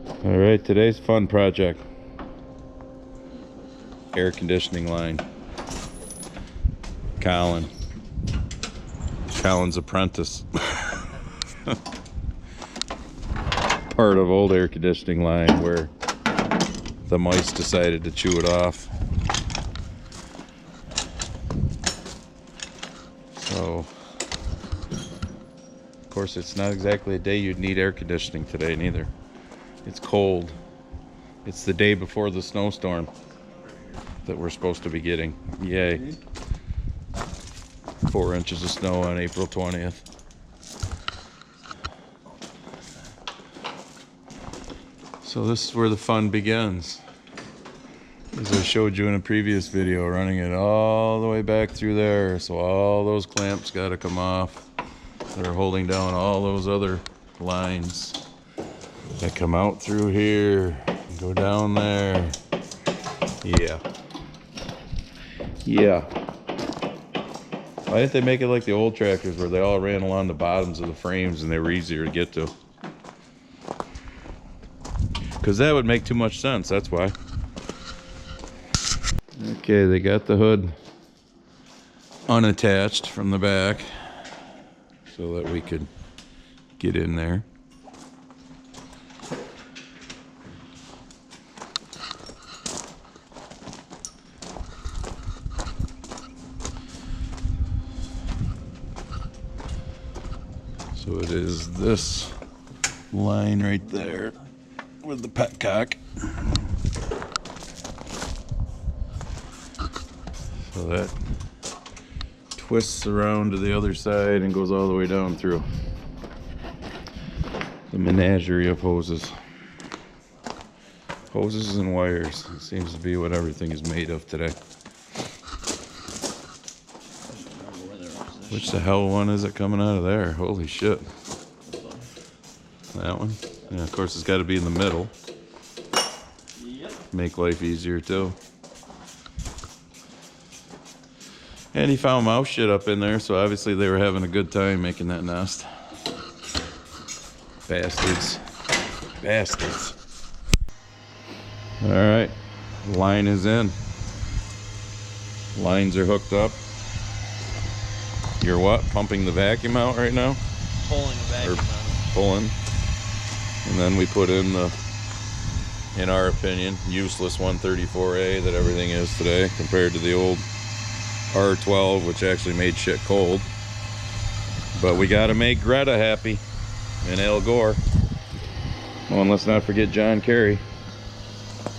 All right, today's fun project. Air conditioning line. Colin's apprentice. Part of old air conditioning line where the mice decided to chew it off. So, of course, it's not exactly a day you'd need air conditioning today neither. It's cold. It's the day before the snowstorm that we're supposed to be getting. Yay. 4 inches of snow on April 20th. So this is where the fun begins. As I showed you in a previous video, running it all the way back through there. So all those clamps got to come off. They're holding down all those other lines that come out through here and go down there. Yeah. Why didn't they make it like the old tractors where they all ran along the bottoms of the frames and they were easier to get to? Because that would make too much sense, that's why. Okay, they got the hood unattached from the back so that we could get in there. So it is this line right there with the petcock. So that twists around to the other side and goes all the way down through the menagerie of hoses. Hoses and wires. It seems to be what everything is made of today. Which the hell one is it coming out of there? Holy shit. That one? Yeah, of course it's got to be in the middle. Yep. Make life easier too. And he found mouse shit up in there, so obviously they were having a good time making that nest. Bastards. Bastards. Alright. Line is in. Lines are hooked up. You're what? Pumping the vacuum out right now? Pulling the vacuum out. Pulling. And then we put in the, in our opinion, useless 134A that everything is today compared to the old R12, which actually made shit cold. But we gotta make Greta happy and Al Gore. Oh, and let's not forget John Kerry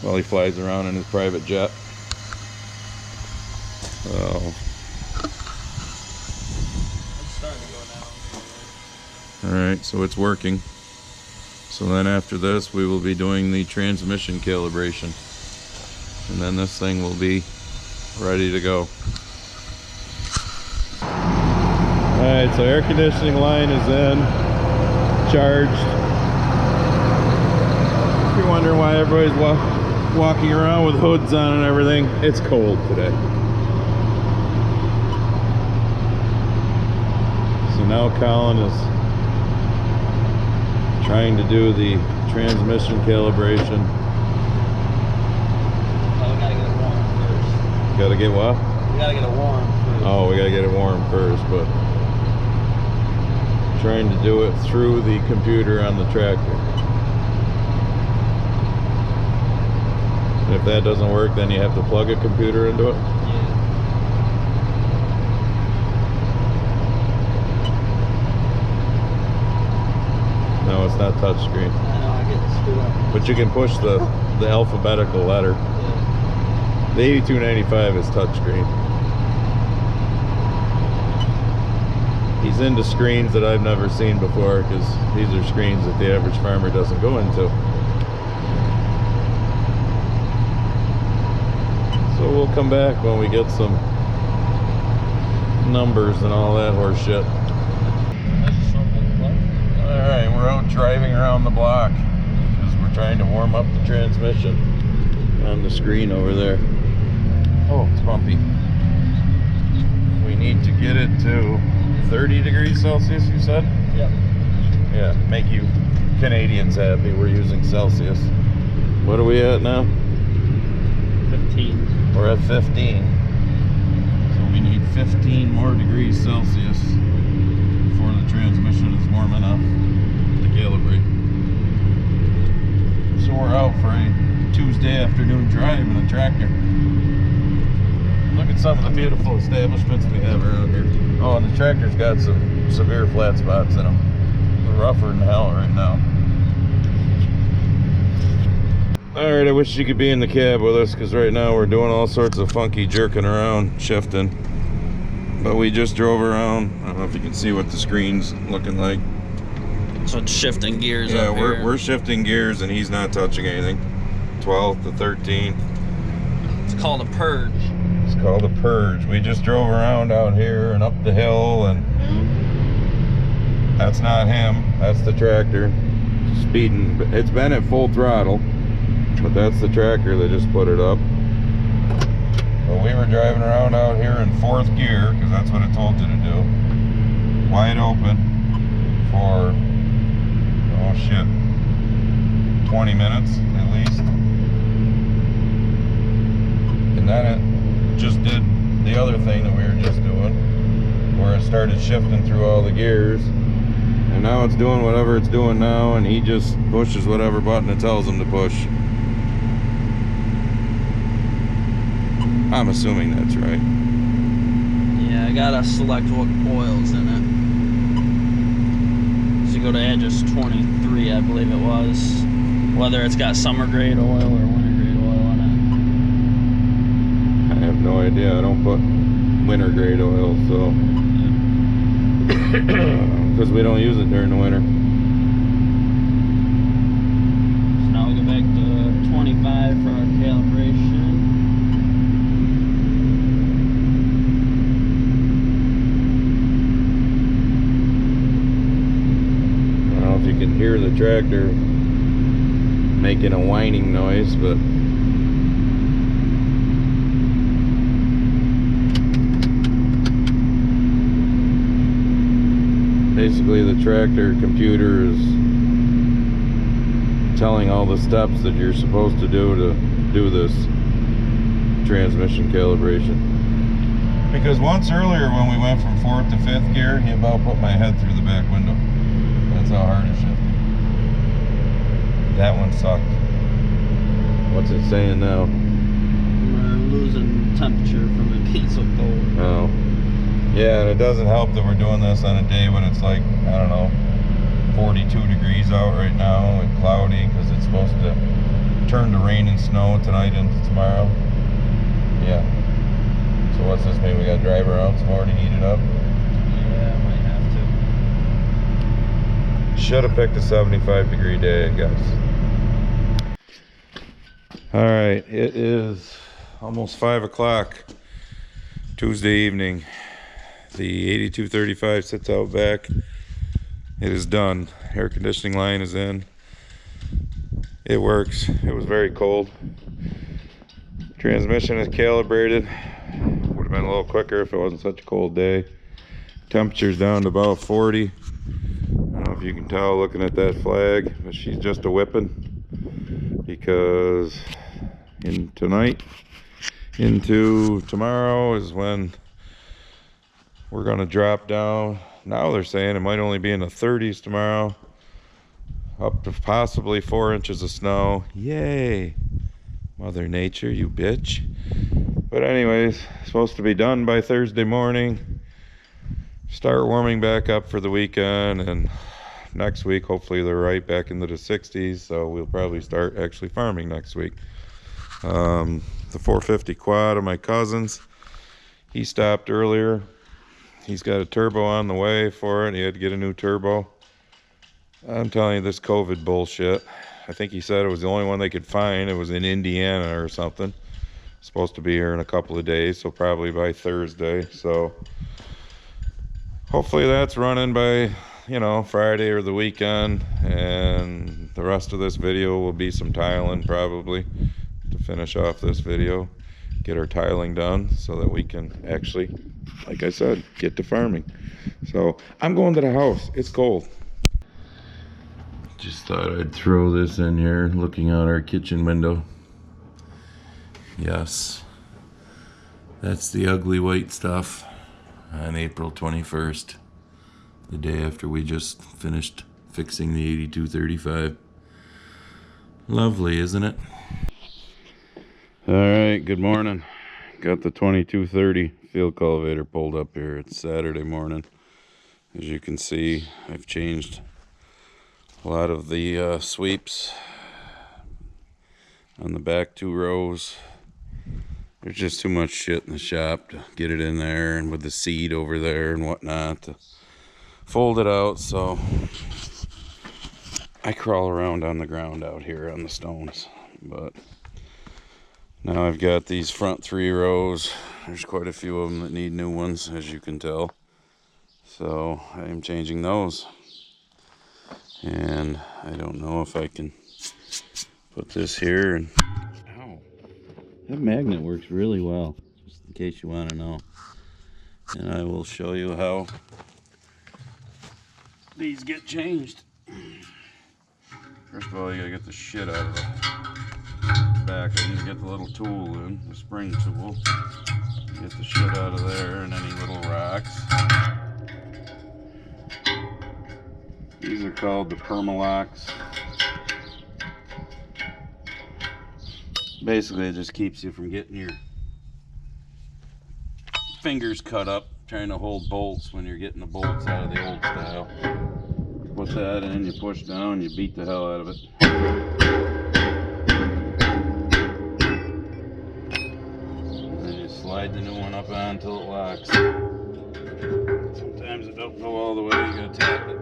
while he flies around in his private jet. So. Alright, so it's working. So then after this we will be doing the transmission calibration. And then this thing will be ready to go. Alright, so air conditioning line is in, charged. If you're wondering why everybody's walking around with hoods on and everything, it's cold today. So now Colin is trying to do the transmission calibration. Oh, we gotta get it warm first. Gotta get what? We gotta get it warm first. Oh, we gotta get it warm first, but trying to do it through the computer on the tractor. And if that doesn't work, then you have to plug a computer into it. No, it's not touchscreen. I know, I get screwed up. But you can push the alphabetical letter. Yeah. The 8295 is touchscreen. He's into screens that I've never seen before because these are screens that the average farmer doesn't go into. So we'll come back when we get some numbers and all that horse shit. Alright, we're out driving around the block because we're trying to warm up the transmission on the screen over there. Oh, it's bumpy. We need to get it to 30 degrees Celsius, you said? Yep. Yeah, make you Canadians happy. We're using Celsius. What are we at now? 15. We're at 15. So we need 15 more degrees Celsius before the transmission is warm enough to calibrate. So we're out for a Tuesday afternoon drive in a tractor. Look at some of the beautiful establishments we have around here. Oh, and the tractor's got some severe flat spots in them. They're rougher than hell right now. Alright, I wish you could be in the cab with us, because right now we're doing all sorts of funky jerking around, shifting. But we just drove around. I don't know if you can see what the screen's looking like. So it's shifting gears. Yeah, up here. we're shifting gears and he's not touching anything. 12th to 13th. It's called a purge. It's called a purge. We just drove around out here and up the hill, and that's not him. That's the tractor speeding. It's been at full throttle, but that's the tractor that just put it up. Well, we were driving around out here in 4th gear, because that's what it told you to do. Wide open for, oh shit, 20 minutes at least. And then it just did the other thing that we were just doing, where it started shifting through all the gears. And now it's doing whatever it's doing now, and he just pushes whatever button it tells him to push. I'm assuming that's right. Yeah, I gotta select what oil's in it. So you go to Aegis 23, I believe it was. Whether it's got summer grade oil or winter grade oil in I have no idea. I don't put winter grade oil, so because we don't use it during the winter. So now we go back to 25 for our calibration. I don't know if you can hear the tractor making a whining noise, but basically the tractor computer is telling all the steps that you're supposed to do this transmission calibration. Because once earlier when we went from 4th to 5th gear, he about put my head through the back window. That's how hard it shifted. That one sucked. What's it saying now? We're losing temperature from it being so cold. Oh. Yeah, and it doesn't help that we're doing this on a day when it's like, I don't know, 42 degrees out right now and cloudy, because it's supposed to turn to rain and snow tonight into tomorrow. Yeah. So what's this mean? We got to drive around some more to heat it up? Yeah, I might have to. Should have picked a 75-degree day, I guess. All right, it is almost 5 o'clock Tuesday evening. The 8235 sits out back. It is done. Air conditioning line is in. It works. It was very cold. Transmission is calibrated. Would have been a little quicker if it wasn't such a cold day. Temperature's down to about 40. I don't know if you can tell looking at that flag, but she's just a whipping, because tonight into tomorrow is when we're gonna drop down. Now they're saying it might only be in the 30s tomorrow, up to possibly 4 inches of snow. Yay, Mother Nature, you bitch. But anyways, supposed to be done by Thursday morning. Start warming back up for the weekend, and next week hopefully they're right back into the 60s, so we'll probably start actually farming next week. The 450 quad of my cousin's, he stopped earlier. He's got a turbo on the way for it. He had to get a new turbo. I'm telling you, this COVID bullshit. I think he said it was the only one they could find. It was in Indiana or something. Supposed to be here in a couple of days, so probably by Thursday. So hopefully that's running by, you know, Friday or the weekend, and the rest of this video will be some tiling probably to finish off this video, get our tiling done so that we can actually, like I said, get to farming. So I'm going to the house. It's cold. Just thought I'd throw this in here, looking out our kitchen window. Yes, that's the ugly white stuff on April 21st, the day after we just finished fixing the 8235. Lovely, isn't it? All right, good morning. Got the 2230 field cultivator pulled up here. It's Saturday morning. As you can see, I've changed a lot of the sweeps on the back 2 rows. There's just too much shit in the shop to get it in there, and with the seed over there and whatnot to fold it out, so I crawl around on the ground out here on the stones. But now I've got these front 3 rows. There's quite a few of them that need new ones, as you can tell. So I am changing those. And I don't know if I can put this here and... Ow. That magnet works really well, just in case you want to know. And I will show you how these get changed. First of all, you gotta get the shit out of the back. I need to get the little tool in, the spring tool. Get the shit out of there and any little rocks. These are called the Permalocks. Basically, it just keeps you from getting your fingers cut up trying to hold bolts when you're getting the bolts out of the old style. Put that in, you push down, you beat the hell out of it. And then you slide the new one up on until it locks. Sometimes it don't go all the way, you gotta tap it.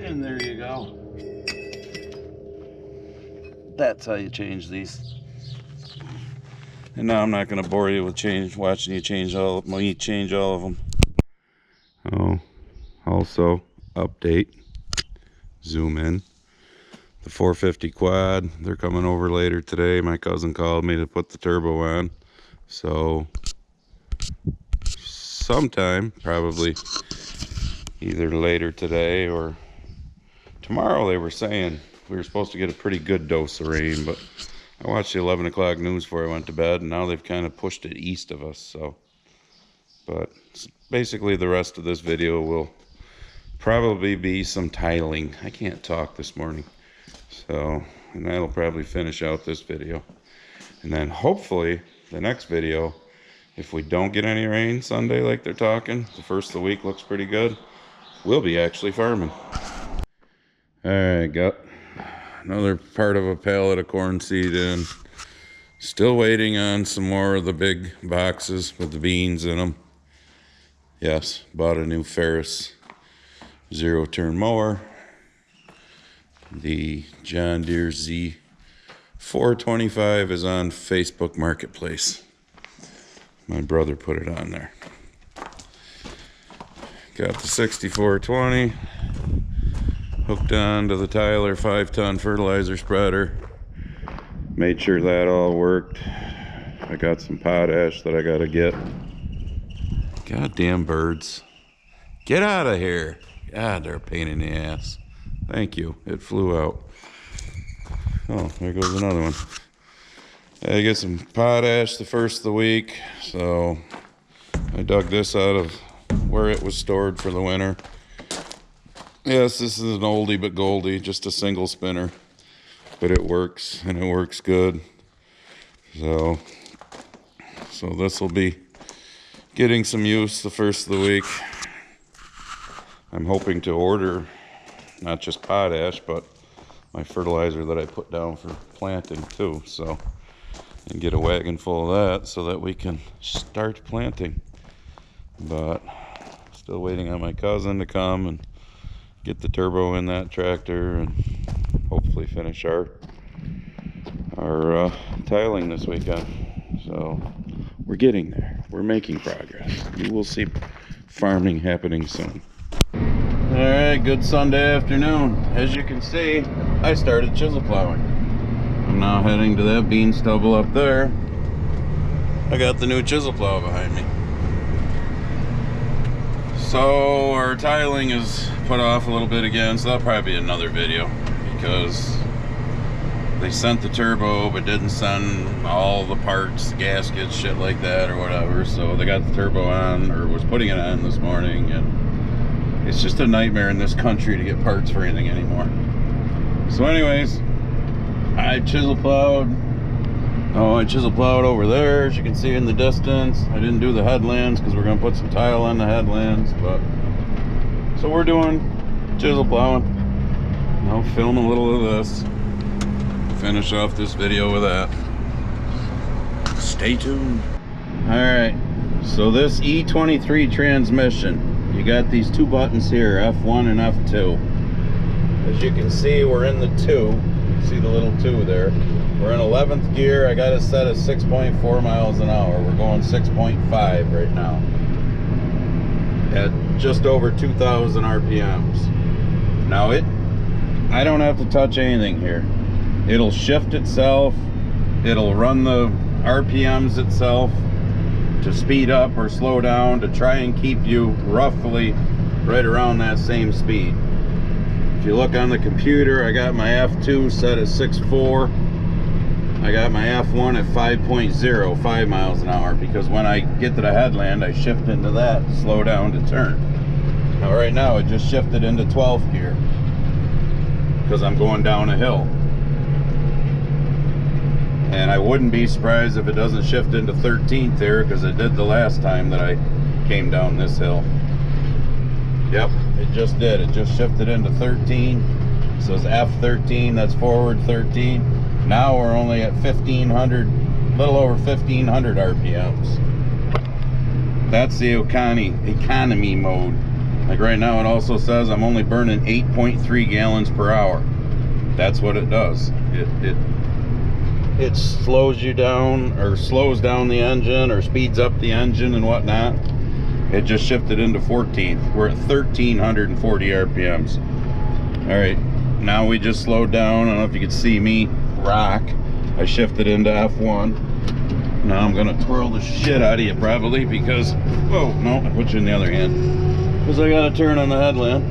And there you go. That's how you change these. And now I'm not going to bore you with watching you change all of them. Oh, also update. Zoom in. The 450 quad. They're coming over later today. My cousin called me to put the turbo on. So sometime, probably either later today or tomorrow, they were saying we were supposed to get a pretty good dose of rain, but I watched the 11 o'clock news before I went to bed, and now they've kind of pushed it east of us. So, but basically the rest of this video will probably be some tiling. I can't talk this morning, so, and that'll probably finish out this video. And then hopefully the next video, if we don't get any rain Sunday like they're talking, the first of the week looks pretty good, we'll be actually farming. All right, got another part of a pallet of corn seed in. Still waiting on some more of the big boxes with the beans in them. Yes, bought a new Ferris 0-turn mower. The John Deere Z425 is on Facebook Marketplace. My brother put it on there. Got the 6420. Hooked on to the Tyler 5-ton fertilizer spreader. Made sure that all worked. I got some potash that I gotta get. Goddamn birds. Get out of here. God, they're a pain in the ass. Thank you. It flew out. Oh, there goes another one. I get some potash the first of the week. So I dug this out of where it was stored for the winter. Yes, this is an oldie but goldie, just a single spinner, but it works, and it works good. So this will be getting some use the first of the week. I'm hoping to order not just potash, but my fertilizer that I put down for planting too. So, and get a wagon full of that so that we can start planting. But still waiting on my cousin to come and get the turbo in that tractor and hopefully finish our tiling this weekend. So we're getting there. We're making progress. You will see farming happening soon. All right, good Sunday afternoon. As you can see, I started chisel plowing. I'm now heading to that bean stubble up there. I got the new chisel plow behind me. So our tiling is put off a little bit again, so that'll probably be another video, because they sent the turbo but didn't send all the parts, gaskets, shit like that or whatever. So they got the turbo on, or was putting it on this morning, and it's just a nightmare in this country to get parts for anything anymore. So anyways, I chisel plowed. Oh, I chisel plowed over there, as you can see in the distance. I didn't do the headlands because we're going to put some tile on the headlands, but so we're doing chisel plowing. I'll film a little of this. Finish off this video with that. Stay tuned. Alright, so this E23 transmission, you got these two buttons here, F1 and F2. As you can see, we're in the 2. See the little 2 there. We're in 11th gear. I got it set at 6.4 miles an hour. We're going 6.5 right now at just over 2,000 RPMs. Now I don't have to touch anything here. It'll shift itself. It'll run the RPMs itself to speed up or slow down to try and keep you roughly right around that same speed. If you look on the computer, I got my F2 set at 6.4. I got my F1 at 5.0, 5 miles an hour, because when I get to the headland, I shift into that, slow down to turn. Now right now, it just shifted into 12th gear, because I'm going down a hill. And I wouldn't be surprised if it doesn't shift into 13th here, because it did the last time that I came down this hill. Yep, it just did. It just shifted into 13. It says F13, that's forward 13. Now we're only at 1,500, a little over 1,500 RPMs. That's the economy mode. Like right now, it also says I'm only burning 8.3 gallons per hour. That's what it does. It slows you down, or slows down the engine, or speeds up the engine and whatnot. It just shifted into 14th. We're at 1,340 RPMs. All right, now we just slowed down. I don't know if you could see me rock. I shifted into F1. Now I'm gonna twirl the shit out of you probably, because, whoa, no, I put you in the other hand, because I gotta turn on the headland.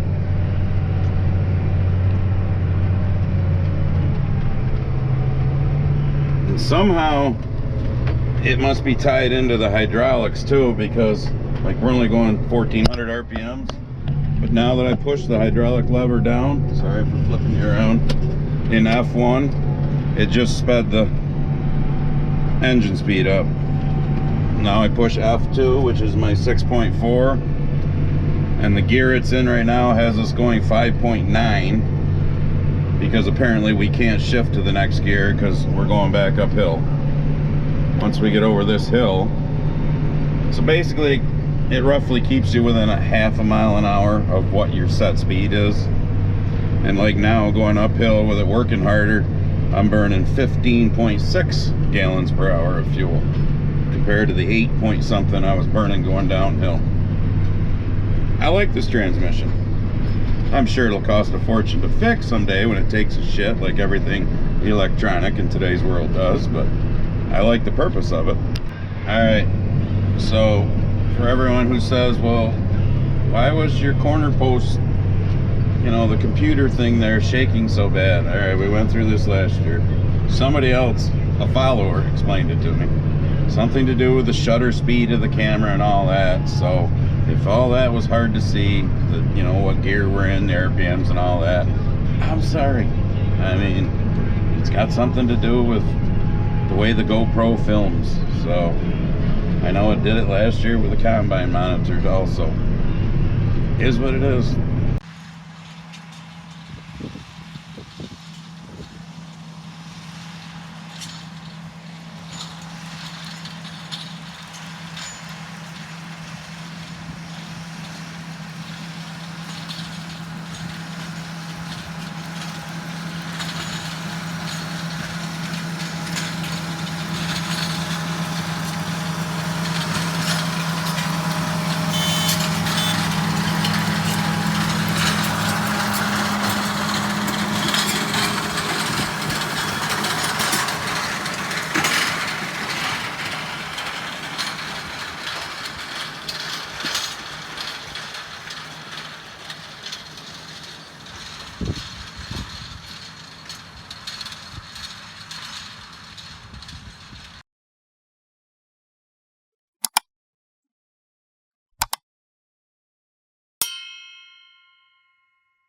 And somehow it must be tied into the hydraulics too, because like we're only going 1,400 RPMs, but now that I push the hydraulic lever down, sorry for flipping you around, in F1, it just sped the engine speed up. Now I push F2, which is my 6.4, and the gear it's in right now has us going 5.9, because apparently we can't shift to the next gear because we're going back uphill once we get over this hill. So basically it roughly keeps you within a half a mile an hour of what your set speed is. And like now, going uphill with it working harder, I'm burning 15.6 gallons per hour of fuel compared to the 8 point something I was burning going downhill. I like this transmission. I'm sure it'll cost a fortune to fix someday when it takes a shit, like everything electronic in today's world does, but I like the purpose of it. Alright, so for everyone who says, well, why was your corner post, you know, the computer thing there shaking so bad? Alright, we went through this last year. Somebody else, a follower, explained it to me. Something to do with the shutter speed of the camera and all that. So if all that was hard to see, the, you know, what gear we're in, the RPMs and all that, I'm sorry. I mean, it's got something to do with the way the GoPro films. So I know it did it last year with the combine monitors also. Is what it is.